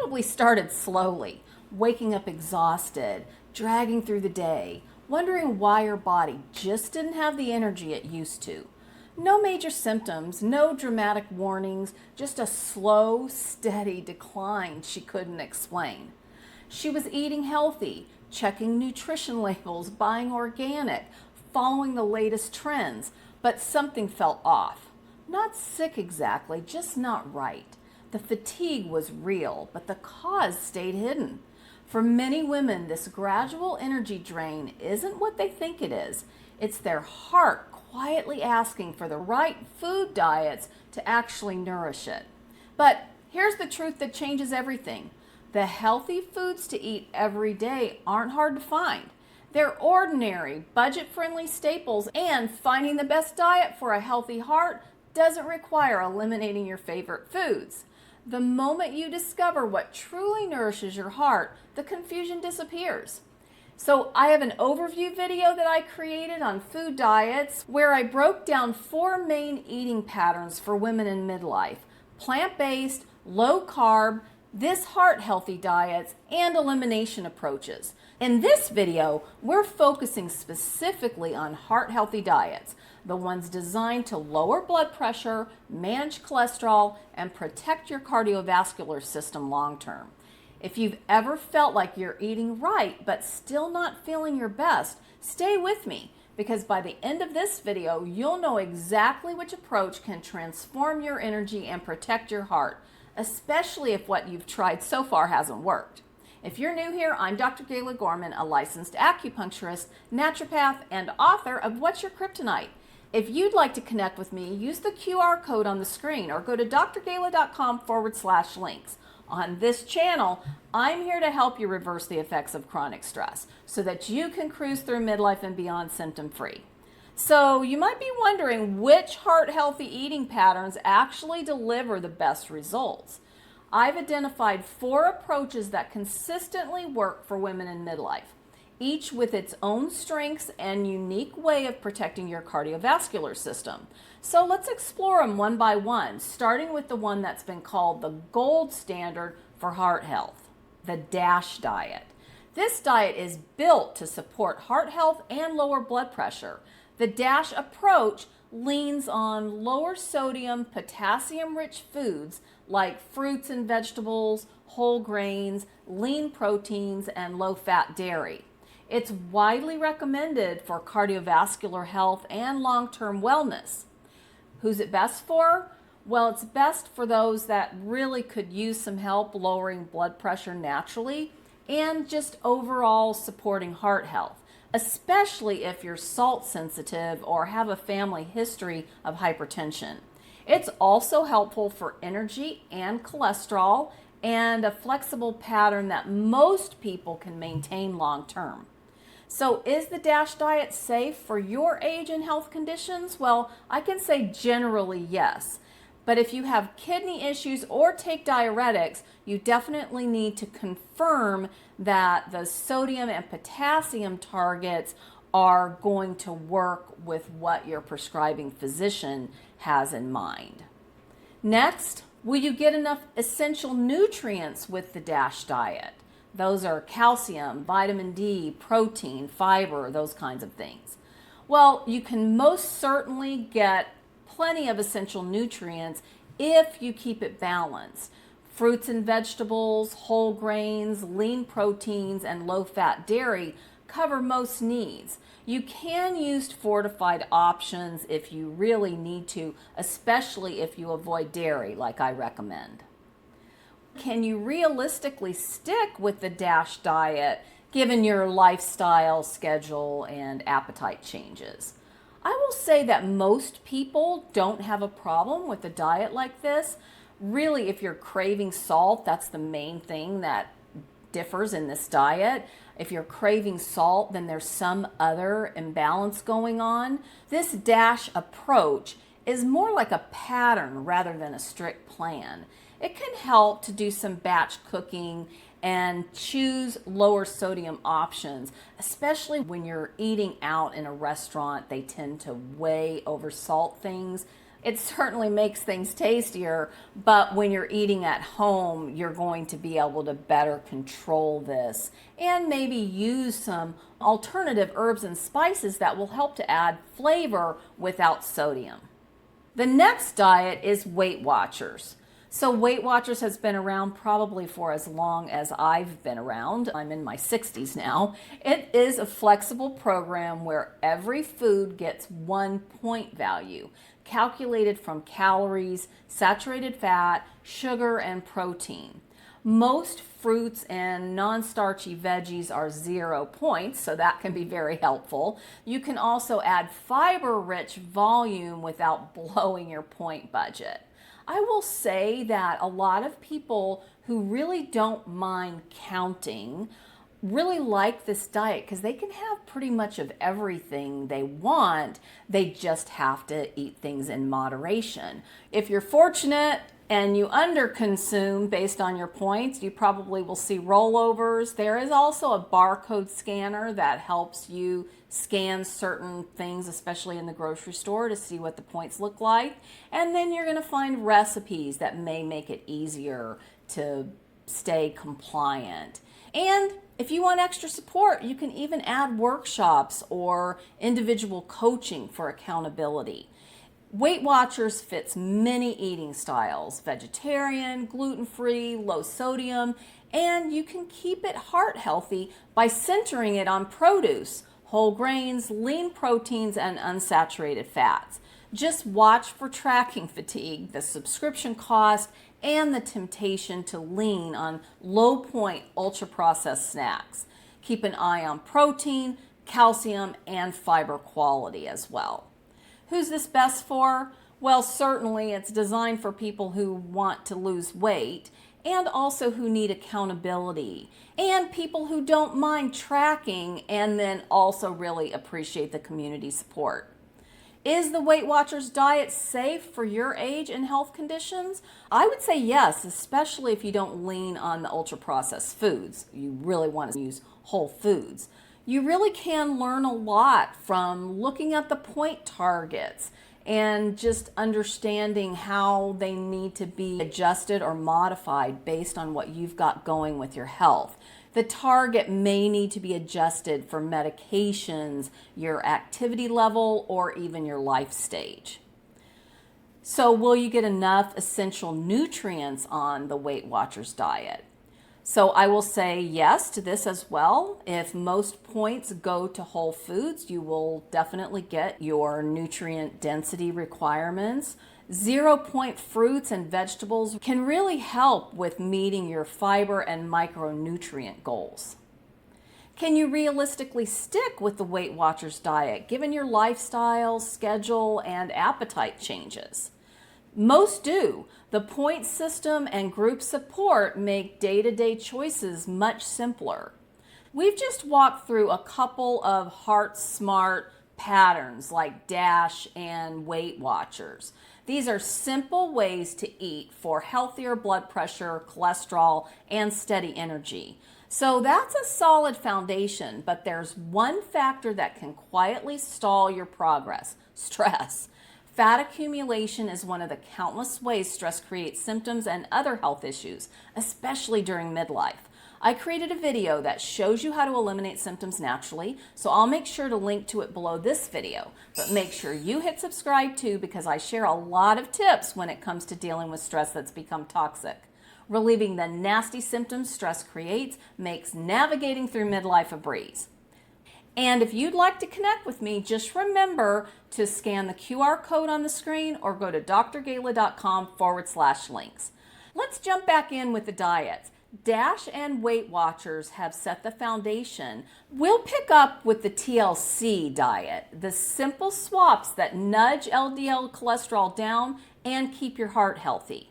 probably started slowly, waking up exhausted, dragging through the day, wondering why your body just didn't have the energy it used to. No major symptoms, no dramatic warnings, just a slow, steady decline she couldn't explain. She was eating healthy, checking nutrition labels, buying organic, following the latest trends, but something felt off. Not sick exactly, just not right. The fatigue was real, but the cause stayed hidden. For many women, this gradual energy drain isn't what they think it is. It's their heart quietly asking for the right food diets to actually nourish it. But here's the truth that changes everything. The healthy foods to eat every day aren't hard to find. They're ordinary, budget-friendly staples, and finding the best diet for a healthy heart doesn't require eliminating your favorite foods. The moment you discover what truly nourishes your heart, the confusion disappears. So I have an overview video that I created on food diets where I broke down 4 main eating patterns for women in midlife: plant-based, low-carb, this heart-healthy diets, and elimination approaches. In this video, we're focusing specifically on heart-healthy diets, the ones designed to lower blood pressure, manage cholesterol, and protect your cardiovascular system long-term. If you've ever felt like you're eating right but still not feeling your best, stay with me, because by the end of this video, you'll know exactly which approach can transform your energy and protect your heart, especially if what you've tried so far hasn't worked. If you're new here, I'm Dr. Gayla Gorman, a licensed acupuncturist, naturopath, and author of What's Your Kryptonite? If you'd like to connect with me, use the QR code on the screen or go to drgayla.com/links. On this channel, I'm here to help you reverse the effects of chronic stress so that you can cruise through midlife and beyond symptom-free. So you might be wondering which heart-healthy eating patterns actually deliver the best results. I've identified 4 approaches that consistently work for women in midlife, each with its own strengths and unique way of protecting your cardiovascular system. So let's explore them one by one, starting with the one that's been called the gold standard for heart health, the DASH diet. This diet is built to support heart health and lower blood pressure. The DASH approach leans on lower sodium, potassium-rich foods like fruits and vegetables, whole grains, lean proteins, and low-fat dairy. It's widely recommended for cardiovascular health and long-term wellness. Who's it best for? Well, it's best for those that really could use some help lowering blood pressure naturally and just overall supporting heart health, especially if you're salt sensitive or have a family history of hypertension. It's also helpful for energy and cholesterol and a flexible pattern that most people can maintain long term. So is the DASH diet safe for your age and health conditions? Well, I can say generally yes. But if you have kidney issues or take diuretics, you definitely need to confirm that the sodium and potassium targets are going to work with what your prescribing physician has in mind. Next, will you get enough essential nutrients with the DASH diet? Those are calcium, vitamin D, protein, fiber, those kinds of things. Well, you can most certainly get plenty of essential nutrients if you keep it balanced. Fruits and vegetables, whole grains, lean proteins, and low-fat dairy cover most needs. You can use fortified options if you really need to, especially if you avoid dairy, like I recommend. Can you realistically stick with the DASH diet given your lifestyle, schedule, and appetite changes? I will say that most people don't have a problem with a diet like this. Really, if you're craving salt, that's the main thing that differs in this diet. If you're craving salt, then there's some other imbalance going on. This DASH approach is more like a pattern rather than a strict plan. It can help to do some batch cooking and choose lower sodium options, especially when you're eating out in a restaurant. They tend to way oversalt things. It certainly makes things tastier, but when you're eating at home, you're going to be able to better control this and maybe use some alternative herbs and spices that will help to add flavor without sodium. The next diet is Weight Watchers. So Weight Watchers has been around probably for as long as I've been around. I'm in my 60s now. It is a flexible program where every food gets 1 point value, calculated from calories, saturated fat, sugar, and protein. Most fruits and non-starchy veggies are 0 points, so that can be very helpful. You can also add fiber-rich volume without blowing your point budget. I will say that a lot of people who really don't mind counting really like this diet because they can have pretty much of everything they want. They just have to eat things in moderation. If you're fortunate and you underconsume based on your points, you probably will see rollovers. There is also a barcode scanner that helps you scan certain things, especially in the grocery store, to see what the points look like. And then you're going to find recipes that may make it easier to stay compliant. And if you want extra support, you can even add workshops or individual coaching for accountability. Weight Watchers fits many eating styles: vegetarian, gluten-free, low sodium, and you can keep it heart healthy by centering it on produce, whole grains, lean proteins, and unsaturated fats. Just watch for tracking fatigue, the subscription cost, and the temptation to lean on low-point, ultra-processed snacks. Keep an eye on protein, calcium, and fiber quality as well. Who's this best for? Well, certainly it's designed for people who want to lose weight and also who need accountability, and people who don't mind tracking and then also really appreciate the community support. Is the Weight Watchers diet safe for your age and health conditions? I would say yes, especially if you don't lean on the ultra-processed foods. You really want to use whole foods. You really can learn a lot from looking at the point targets and just understanding how they need to be adjusted or modified based on what you've got going with your health. The target may need to be adjusted for medications, your activity level, or even your life stage. So will you get enough essential nutrients on the Weight Watchers diet? So I will say yes to this as well. If most points go to whole foods, you will definitely get your nutrient density requirements. 0 point fruits and vegetables can really help with meeting your fiber and micronutrient goals. Can you realistically stick with the Weight Watchers diet given your lifestyle, schedule, and appetite changes? Most do. The point system and group support make day-to-day choices much simpler. We've just walked through a couple of heart-smart patterns like DASH and Weight Watchers. These are simple ways to eat for healthier blood pressure, cholesterol, and steady energy. So that's a solid foundation, but there's one factor that can quietly stall your progress: stress. Fat accumulation is one of the countless ways stress creates symptoms and other health issues, especially during midlife. I created a video that shows you how to eliminate symptoms naturally, so I'll make sure to link to it below this video. But make sure you hit subscribe too, because I share a lot of tips when it comes to dealing with stress that's become toxic. Relieving the nasty symptoms stress creates makes navigating through midlife a breeze. And if you'd like to connect with me, just remember to scan the QR code on the screen or go to drgala.com/links. Let's jump back in with the diets. DASH and Weight Watchers have set the foundation. We'll pick up with the TLC diet, the simple swaps that nudge LDL cholesterol down and keep your heart healthy.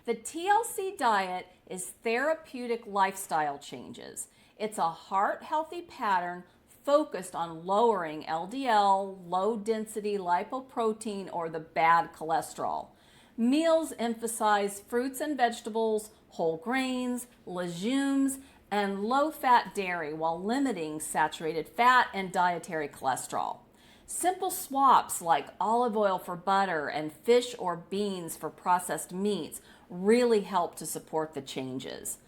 The TLC diet is therapeutic lifestyle changes. It's a heart-healthy pattern focused on lowering LDL, low-density lipoprotein, or the bad cholesterol. Meals emphasize fruits and vegetables, whole grains, legumes, and low-fat dairy while limiting saturated fat and dietary cholesterol. Simple swaps like olive oil for butter and fish or beans for processed meats really help to support the changes.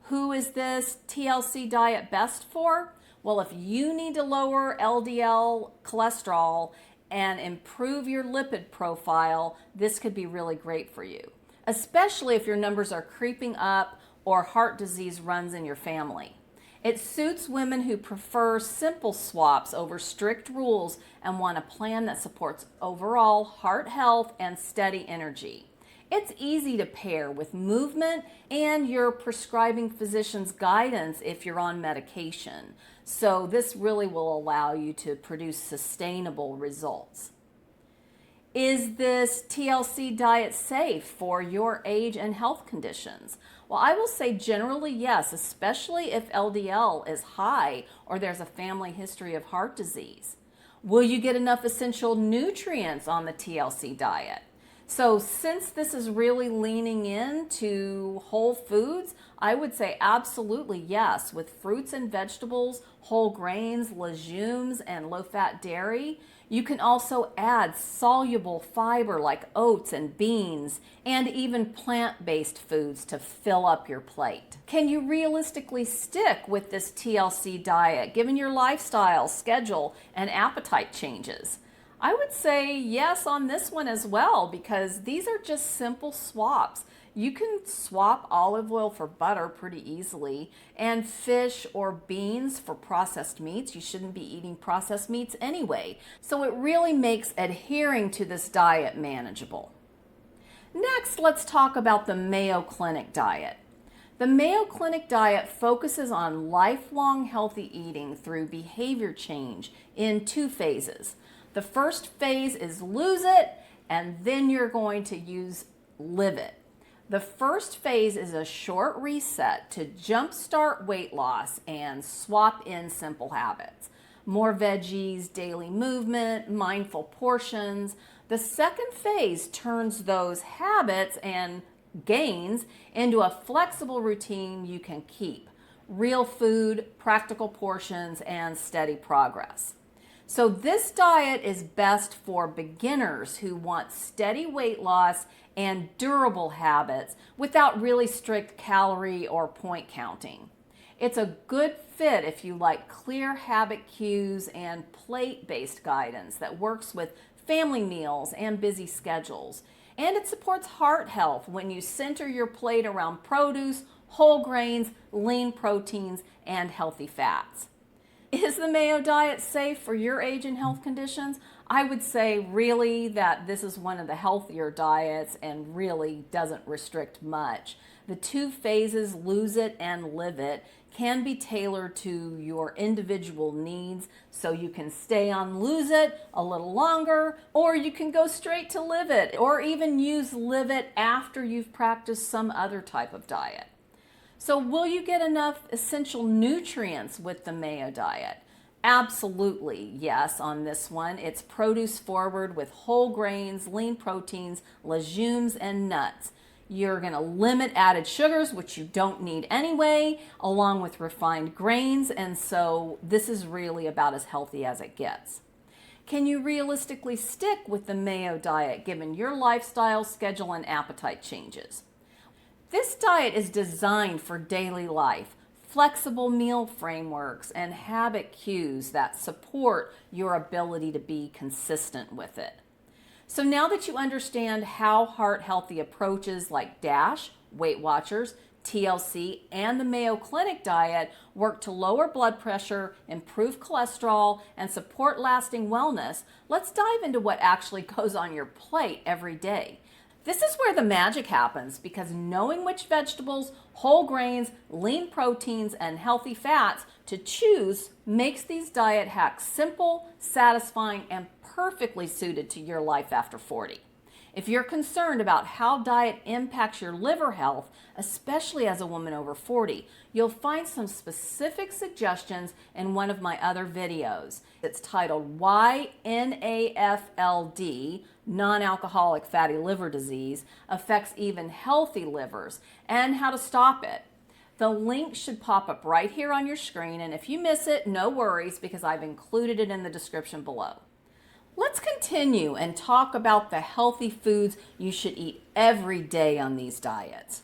Who is this TLC diet best for? Well, if you need to lower LDL cholesterol and improve your lipid profile, this could be really great for you, especially if your numbers are creeping up or heart disease runs in your family. It suits women who prefer simple swaps over strict rules and want a plan that supports overall heart health and steady energy. It's easy to pair with movement and your prescribing physician's guidance if you're on medication. So this really will allow you to produce sustainable results. Is this TLC diet safe for your age and health conditions? Well, I will say generally yes, especially if LDL is high or there's a family history of heart disease. Will you get enough essential nutrients on the TLC diet? So since this is really leaning into whole foods, I would say absolutely yes. With fruits and vegetables, whole grains, legumes, and low-fat dairy, you can also add soluble fiber like oats and beans, and even plant-based foods to fill up your plate. Can you realistically stick with this TLC diet given your lifestyle, schedule, and appetite changes? I would say yes on this one as well, because these are just simple swaps. You can swap olive oil for butter pretty easily, and fish or beans for processed meats. You shouldn't be eating processed meats anyway. So it really makes adhering to this diet manageable. Next, let's talk about the Mayo Clinic diet. The Mayo Clinic diet focuses on lifelong healthy eating through behavior change in 2 phases. The first phase is lose it, and then you're going to use live it. The first phase is a short reset to jumpstart weight loss and swap in simple habits. More veggies, daily movement, mindful portions. The second phase turns those habits and gains into a flexible routine you can keep. Real food, practical portions, and steady progress. So this diet is best for beginners who want steady weight loss and durable habits without really strict calorie or point counting. It's a good fit if you like clear habit cues and plate-based guidance that works with family meals and busy schedules. And it supports heart health when you center your plate around produce, whole grains, lean proteins, and healthy fats. Is the Mayo diet safe for your age and health conditions? I would say really that this is one of the healthier diets and really doesn't restrict much. The 2 phases, lose it and live it, can be tailored to your individual needs, so you can stay on lose it a little longer, or you can go straight to live it, or even use live it after you've practiced some other type of diet. So will you get enough essential nutrients with the Mayo diet? Absolutely, yes, on this one. It's produce forward with whole grains, lean proteins, legumes, and nuts. You're going to limit added sugars, which you don't need anyway, along with refined grains, and so this is really about as healthy as it gets. Can you realistically stick with the Mayo diet given your lifestyle, schedule, and appetite changes? This diet is designed for daily life, flexible meal frameworks, and habit cues that support your ability to be consistent with it. So now that you understand how heart healthy approaches like DASH, Weight Watchers, TLC, and the Mayo Clinic diet work to lower blood pressure, improve cholesterol, and support lasting wellness, let's dive into what actually goes on your plate every day. This is where the magic happens, because knowing which vegetables, whole grains, lean proteins, and healthy fats to choose makes these diet hacks simple, satisfying, and perfectly suited to your life after 40. If you're concerned about how diet impacts your liver health, especially as a woman over 40, you'll find some specific suggestions in one of my other videos. It's titled Why NAFLD, non-alcoholic fatty liver disease, affects even healthy livers and how to stop it. The link should pop up right here on your screen, and if you miss it, no worries, because I've included it in the description below. Let's continue and talk about the healthy foods you should eat every day on these diets.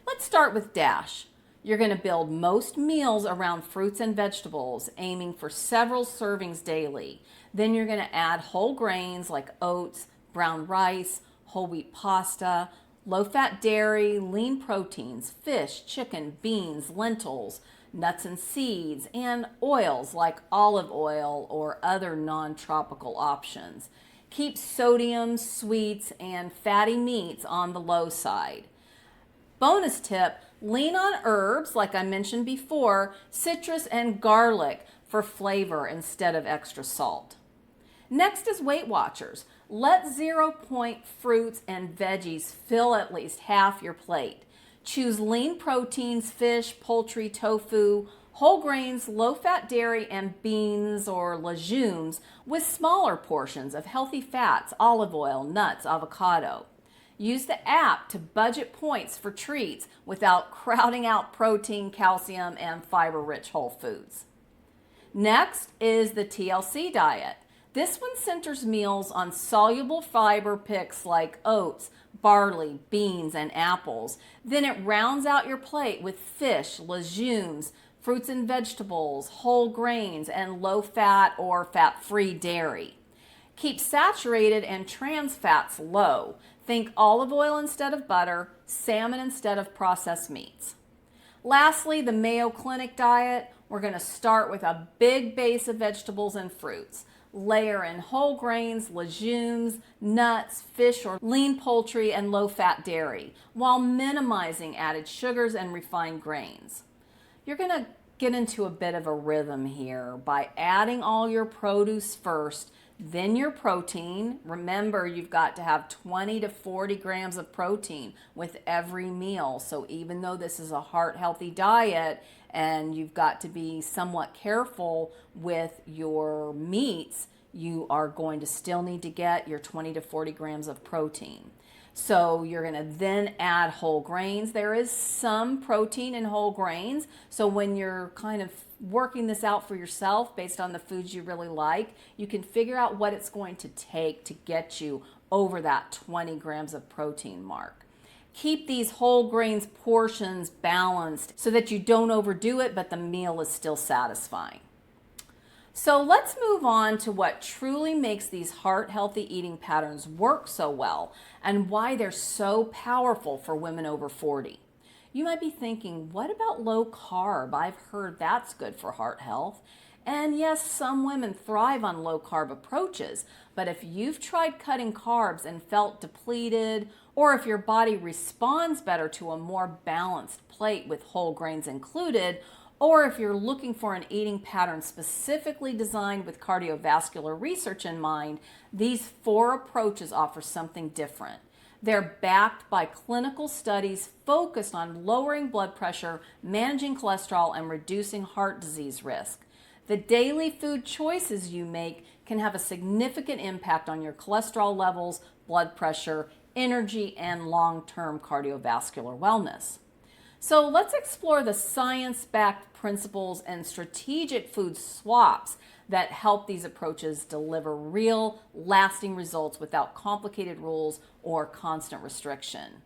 Let's start with DASH. You're going to build most meals around fruits and vegetables, aiming for several servings daily. Then you're going to add whole grains like oats, brown rice, whole wheat pasta, low-fat dairy, lean proteins, fish, chicken, beans, lentils, nuts and seeds, and oils like olive oil or other non-tropical options. Keep sodium, sweets, and fatty meats on the low side. Bonus tip, lean on herbs, like I mentioned before, citrus and garlic for flavor instead of extra salt. Next is Weight Watchers. Let 0-point fruits and veggies fill at least half your plate. Choose lean proteins, fish, poultry, tofu, whole grains, low-fat dairy, and beans or legumes with smaller portions of healthy fats, olive oil, nuts, avocado. Use the app to budget points for treats without crowding out protein, calcium, and fiber-rich whole foods. Next is the TLC Diet. This one centers meals on soluble fiber picks like oats, barley, beans, and apples. Then it rounds out your plate with fish, legumes, fruits and vegetables, whole grains, and low-fat or fat-free dairy. Keep saturated and trans fats low. Think olive oil instead of butter, salmon instead of processed meats. Lastly, the Mayo Clinic diet. We're going to start with a big base of vegetables and fruits. Layer in whole grains, legumes, nuts, fish or lean poultry, and low-fat dairy, while minimizing added sugars and refined grains. You're going to get into a bit of a rhythm here by adding all your produce first, then your protein. Remember, you've got to have 20 to 40 grams of protein with every meal. So even though this is a heart-healthy diet and you've got to be somewhat careful with your meats, you are going to still need to get your 20 to 40 grams of protein. So you're going to then add whole grains. There is some protein in whole grains. So when you're kind of working this out for yourself based on the foods you really like, you can figure out what it's going to take to get you over that 20 grams of protein mark. Keep these whole grains portions balanced so that you don't overdo it, but the meal is still satisfying. So let's move on to what truly makes these heart-healthy eating patterns work so well and why they're so powerful for women over 40. You might be thinking, what about low carb? I've heard that's good for heart health. And yes, some women thrive on low carb approaches, but if you've tried cutting carbs and felt depleted, or if your body responds better to a more balanced plate with whole grains included, or if you're looking for an eating pattern specifically designed with cardiovascular research in mind, these 4 approaches offer something different. They're backed by clinical studies focused on lowering blood pressure, managing cholesterol, and reducing heart disease risk. The daily food choices you make can have a significant impact on your cholesterol levels, blood pressure, energy, and long-term cardiovascular wellness. So let's explore the science-backed principles and strategic food swaps that help these approaches deliver real, lasting results without complicated rules or constant restriction.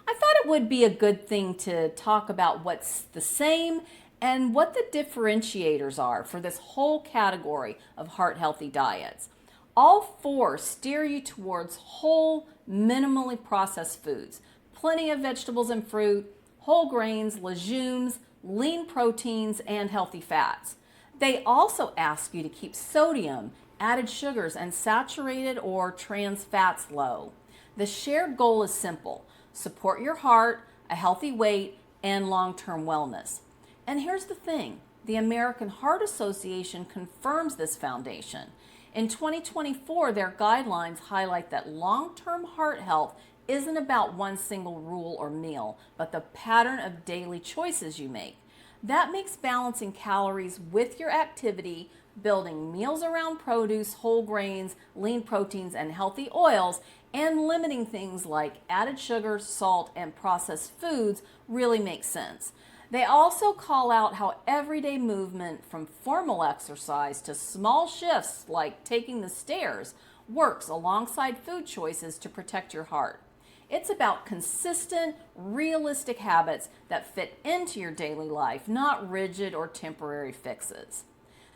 I thought it would be a good thing to talk about what's the same and what the differentiators are for this whole category of heart-healthy diets. All 4 steer you towards whole, minimally processed foods, plenty of vegetables and fruit, whole grains, legumes, lean proteins, and healthy fats. They also ask you to keep sodium, added sugars, and saturated or trans fats low. The shared goal is simple: support your heart, a healthy weight, and long-term wellness. And here's the thing, the American Heart Association confirms this foundation. In 2024, their guidelines highlight that long-term heart health isn't about one single rule or meal, but the pattern of daily choices you make. That makes balancing calories with your activity, building meals around produce, whole grains, lean proteins, and healthy oils, and limiting things like added sugar, salt, and processed foods really makes sense. They also call out how everyday movement, from formal exercise to small shifts like taking the stairs, works alongside food choices to protect your heart. It's about consistent, realistic habits that fit into your daily life, not rigid or temporary fixes.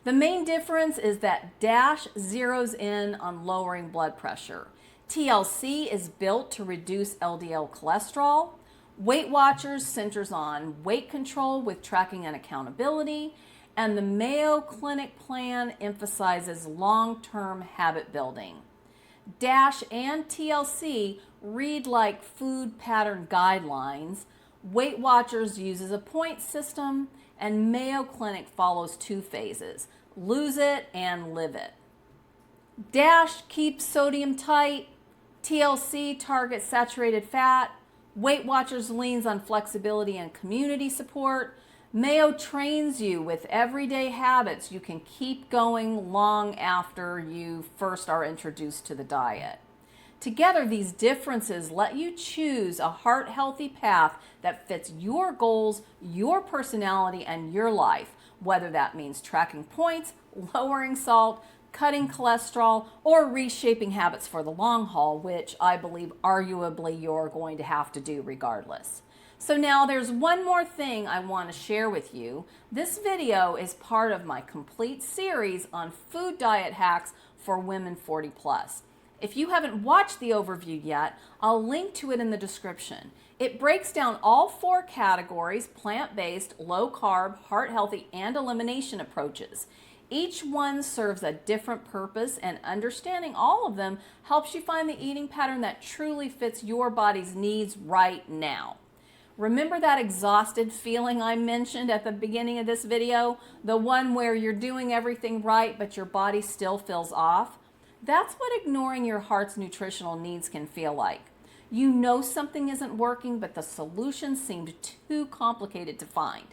The main difference is that DASH zeroes in on lowering blood pressure. TLC is built to reduce LDL cholesterol. Weight Watchers centers on weight control with tracking and accountability. And the Mayo Clinic plan emphasizes long-term habit building. DASH and TLC read like food pattern guidelines. Weight Watchers uses a point system, and Mayo Clinic follows 2 phases: lose it and live it. DASH keeps sodium tight. TLC targets saturated fat. Weight Watchers leans on flexibility and community support. Mayo trains you with everyday habits you can keep going long after you first are introduced to the diet. Together, these differences let you choose a heart-healthy path that fits your goals, your personality, and your life, whether that means tracking points, lowering salt, cutting cholesterol, or reshaping habits for the long haul, which I believe arguably you're going to have to do regardless. So now there's one more thing I want to share with you. This video is part of my complete series on food diet hacks for women 40 plus. If you haven't watched the overview yet, I'll link to it in the description. It breaks down all 4 categories: plant-based, low-carb, heart-healthy, and elimination approaches. Each one serves a different purpose, and understanding all of them helps you find the eating pattern that truly fits your body's needs right now. Remember that exhausted feeling I mentioned at the beginning of this video? The one where you're doing everything right, but your body still feels off? That's what ignoring your heart's nutritional needs can feel like. You know something isn't working, but the solution seemed too complicated to find.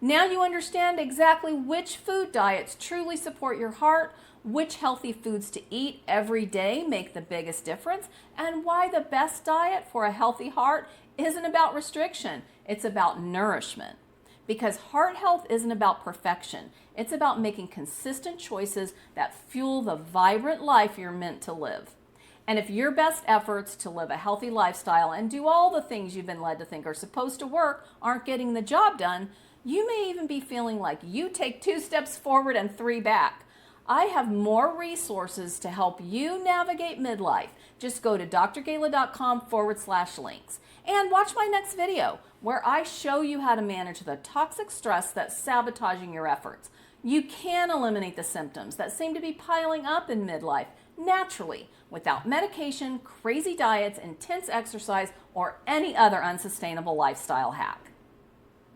Now you understand exactly which food diets truly support your heart, which healthy foods to eat every day make the biggest difference, and why the best diet for a healthy heart isn't about restriction, it's about nourishment. Because heart health isn't about perfection, it's about making consistent choices that fuel the vibrant life you're meant to live. And if your best efforts to live a healthy lifestyle and do all the things you've been led to think are supposed to work aren't getting the job done, you may even be feeling like you take 2 steps forward and 3 back. I have more resources to help you navigate midlife. Just go to drgala.com/links and watch my next video where I show you how to manage the toxic stress that's sabotaging your efforts. You can eliminate the symptoms that seem to be piling up in midlife naturally without medication, crazy diets, intense exercise, or any other unsustainable lifestyle hack.